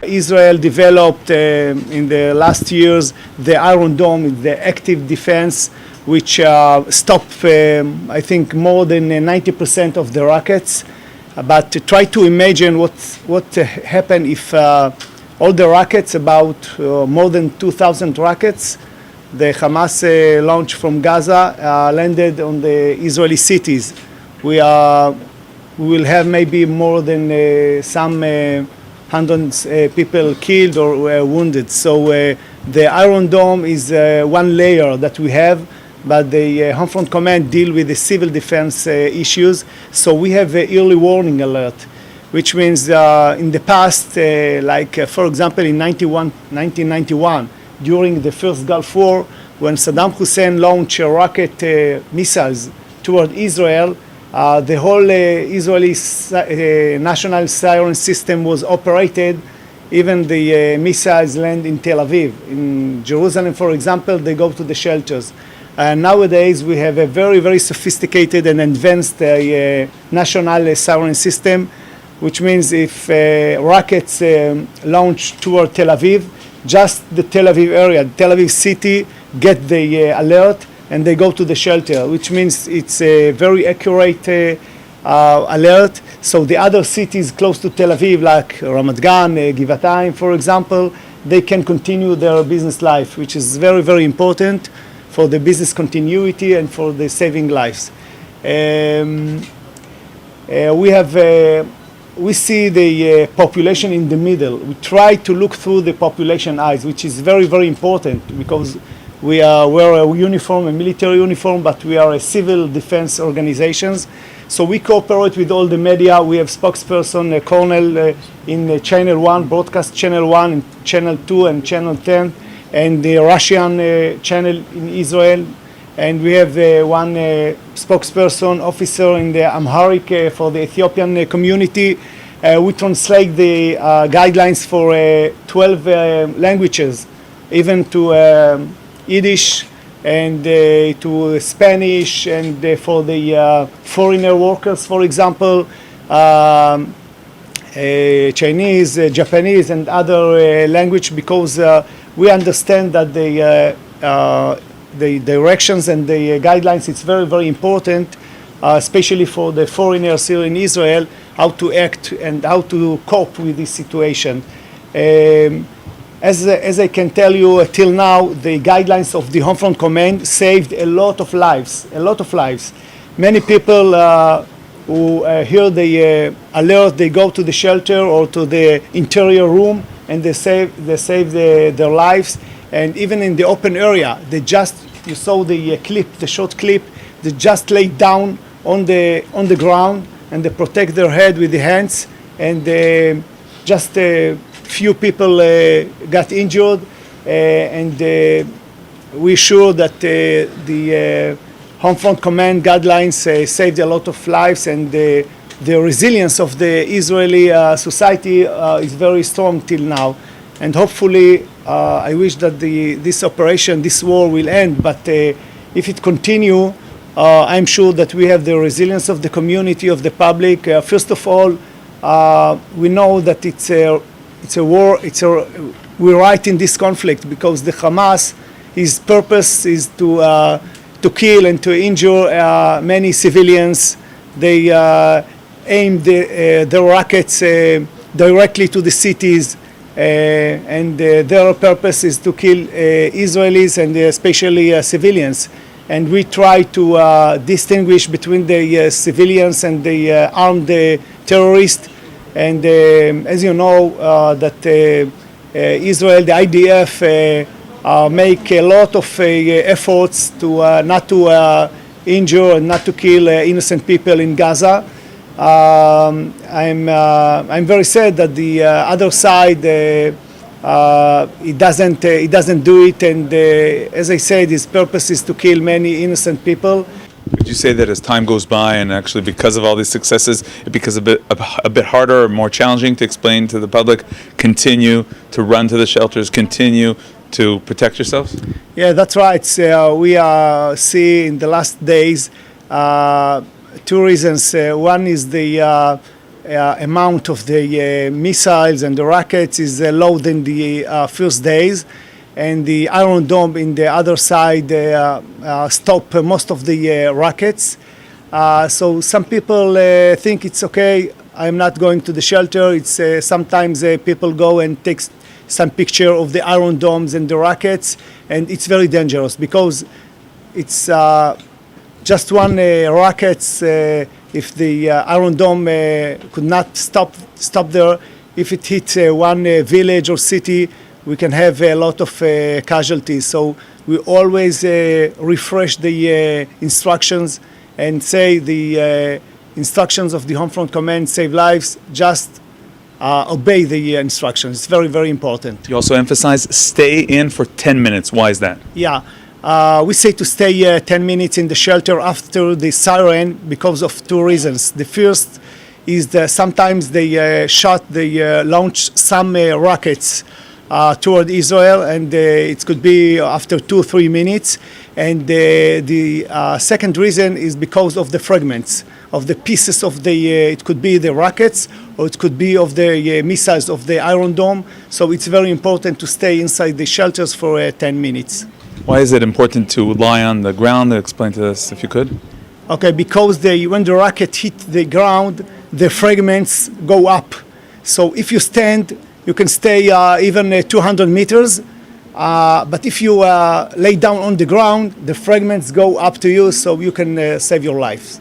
Israel developed in the last years the Iron Dome, the active defense, which stopped, I think, more than 90% of the rockets. But to try to imagine what happened if all the rockets, about more than 2,000 rockets, the Hamas launched from Gaza, landed on the Israeli cities. We will have maybe more than some hundreds people killed or wounded. So the Iron Dome is one layer that we have, but the Homefront Command deal with the civil defense issues. So we have an early warning alert, which means in the past, for example, in 1991, during the first Gulf War, when Saddam Hussein launched rocket missiles toward Israel, the whole Israeli national siren system was operated. Even the missiles land in Tel Aviv. In Jerusalem, for example, they go to the shelters. Nowadays, we have a very, very sophisticated and advanced national siren system, which means if rockets launch toward Tel Aviv, just the Tel Aviv area, Tel Aviv city, get the alert and they go to the shelter, which means it's a very accurate alert. So the other cities close to Tel Aviv, like Ramat Gan, Givatayim, for example, they can continue their business life, which is very, very important for the business continuity and for the saving lives. We see the population in the middle. We try to look through the population eyes, which is very, very important because we wear a uniform, a military uniform, but we are a civil defense organizations. So we cooperate with all the media. We have spokesperson, a colonel in Channel 1, broadcast Channel 1, and Channel 2 and Channel 10, and the Russian channel in Israel. And we have one spokesperson, officer in the Amharic for the Ethiopian community. We translate the guidelines for 12 languages, even to Yiddish and to Spanish, and for the foreigner workers, for example, Chinese, Japanese, and other language, because we understand that the directions and the guidelines, it's very, very important, especially for the foreigners here in Israel, how to act and how to cope with this situation. As I can tell you, till now, the guidelines of the Homefront Command saved a lot of lives, Many people who hear the alert, they go to the shelter or to the interior room, and they save their lives. And even in the open area, you saw the clip, the short clip, they just lay down on the ground and they protect their head with the hands, and just a few people got injured, and we're sure that the Homefront Command guidelines saved a lot of lives, and the resilience of the Israeli society is very strong till now. And hopefully, I wish that this operation, this war will end, but if it continue, I'm sure that we have the resilience of the community, of the public. First of all, we know that it's a war, we're right in this conflict because the Hamas, his purpose is to kill and to injure many civilians. They aim the rockets directly to the cities, and their purpose is to kill Israelis and especially civilians. And we try to distinguish between the civilians and the armed terrorists. And as you know, that Israel, the IDF, make a lot of efforts to not to injure and not to kill innocent people in Gaza. I'm very sad that the other side it doesn't do it, and as I said, his purpose is to kill many innocent people. Would you say that as time goes by, and actually because of all these successes, it becomes a bit harder or more challenging to explain to the public, continue to run to the shelters, continue to protect yourselves? Yeah, that's right. We see in the last days two reasons. One is the amount of the missiles and the rockets is low than the first days, and the Iron Dome in the other side stop most of the rockets. So some people think it's okay. I'm not going to the shelter. It's sometimes people go and take some picture of the Iron Domes and the rockets, and it's very dangerous because it's just one rockets. If the Iron Dome could not stop there, if it hits one village or city, we can have a lot of casualties. So we always refresh the instructions and say the instructions of the Homefront Command save lives. Just obey the instructions. It's very, very important. You also emphasize stay in for 10 minutes. Why is that? Yeah. We say to stay 10 minutes in the shelter after the siren because of two reasons. The first is that sometimes they launch some rockets toward Israel, and it could be after 2-3 minutes. And the second reason is because of the fragments of the pieces of the, it could be the rockets or it could be of the missiles of the Iron Dome. So it's very important to stay inside the shelters for 10 minutes. Why is it important to lie on the ground? Explain to us if you could. Okay, because when the rocket hit the ground, the fragments go up. So if you stand, you can stay even 200 meters. But if you lay down on the ground, the fragments go up to you, so you can save your life.